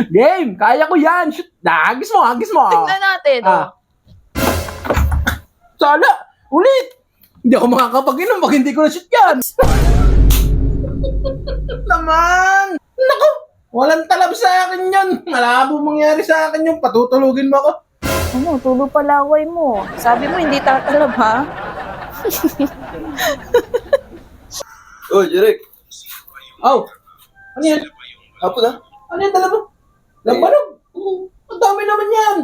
Game! Kaya ko yan! Shoot! Hagis mo! Hagis mo! Tignan natin, Sana! Ulit! Hindi ako makakapag-inom pag hindi ko na-shoot yan! Naman! Naku! Walang talab sa akin yan! Malabo mangyari sa akin yung patutulugin mo ako. Ano, tulo palaway mo. Sabi mo, hindi tatalab, ha? Oh, Jeric. Aw! Ano yan? Hapon na. Ano yan dala mo? Lambanog! Ang dami naman yan!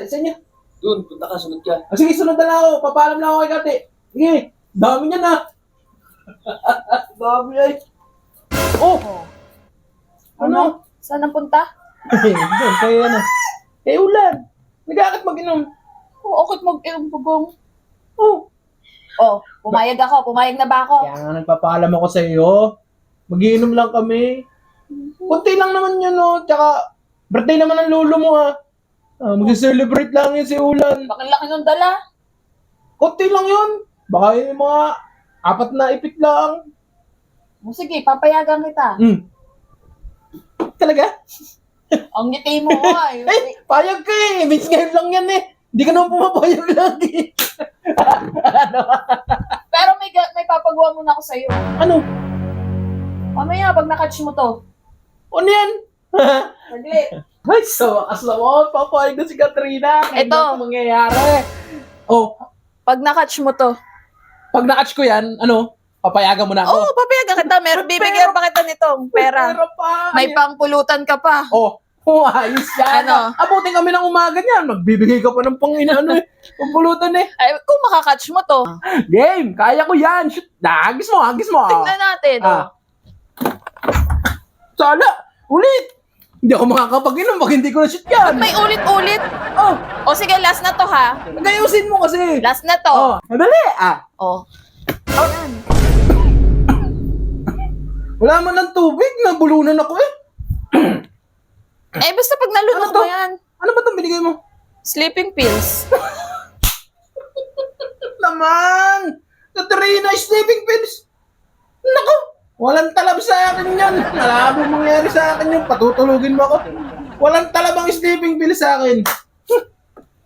Sa inyo? Doon, punta ka, sunod ka. Sige, sunod na lang ako. Papaalam na ako kay Kati. Sige, dami niyan na. Dami ay. Oh! Ano? Saan ang punta? Doon, kay ano? Kay Ulan. Nag-aakit mag-inom. Okit mag-inom pagong. Oh. Pumayag ako. Pumayag na ba ako? Kaya nga nagpapaalam ako sa iyo. Mag-iinom lang kami. Kunti lang naman yun, no? Tsaka, birthday naman ng lolo mo, ha? Mag-celebrate lang yun si Ulan. Bakit laki nung dala? Kunti lang yun. Baka yung mga 4 na ipit lang. Sige, papayagan kita. Talaga? Ang ngiti mo, ay. Payag ka eh. Miss ngayon lang yan eh. Hindi ka naman pumapayag lagi. Pero may papagawa muna ako sa'yo. Ano? Mamaya, pag nakatch mo to. Ano yan? Saglit. Ay, sa wakas naman. Papayag na si Katrina. Ngayon Ito. lang mangyayari. Oh, Pag nakatch mo to. pag na-catch ko yan, ano? Papayagan mo na ako. Papayagan kita. Bibigyan pa kita nitong pera. Pero pa. May pangpulutan ka pa. Ayos yan. Ano? Abutin kami ng umaga niyan. Magbibigay ka pa ng pang-inaano eh. Pampulutan eh. Ay, kung makakatch mo to. Game! Kaya ko yan. Shoot! Hagis mo! Hagis mo! Tignan natin, Sana! Ulit! Hindi ako makakapag-inom pag hindi ko na-shoot yan. May ulit-ulit. O sige, last na to, ha? Nagayusin mo kasi. Last na to. Madali! Ayan. Wala man ng tubig. Nabulunan ako eh. Basta pag nalunok Ano to? mo yan. Ano ba itong binigay mo? Sleeping pills. Naman! Katrina, sleeping pills! Naku! Walang talab sa akin yan. Malabo mangyari sa akin yung patutulugin mo ako. Walang talab ang sleeping pills sa akin.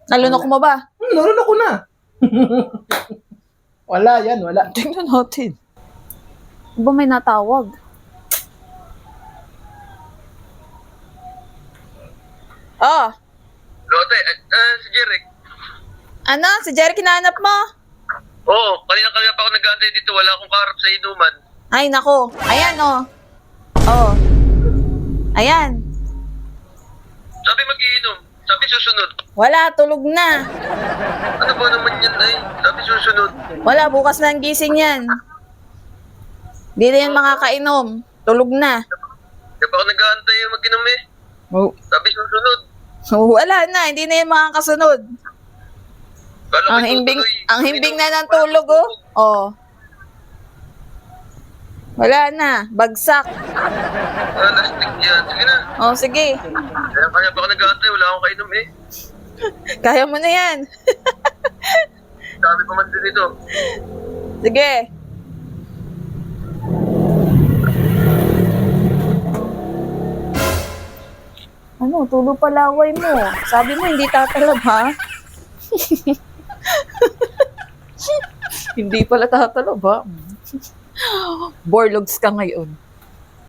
Nalunok mo ba? Naroon ako na. Wala yan, wala. Tingnan natin. Ba may natawag? Lote, si Jeric. Ano? Si Jerry kinahanap mo? Oo, kanina pa ako nag-aantay dito. Wala akong kaharap sa inuman. Ay, nako. Ayan, Ayan. Sabi mag-iinom. Sabi susunod. Wala, tulog na. Ano ba naman yan, ay? Sabi susunod. Wala, bukas na ang gising yan. Di na yan makakainom. Tulog na. Kaya pa ako nag-aantay yung mag-inom eh. Sabi susunod. Wala na, hindi na yan makakasunod. Kala ko Ang himbing na ng tulog, Wala na, bagsak. Lastik yan. Sige na. Sige. Kaya pa ako nag-aantay. Wala akong kainom eh. Kaya mo na yan. Sabi pa man din dito. Sige. Ano, tulo palaway mo. Sabi mo, hindi tatalab, ha? Hindi pala tatalab, ha? Borlogs ka ngayon.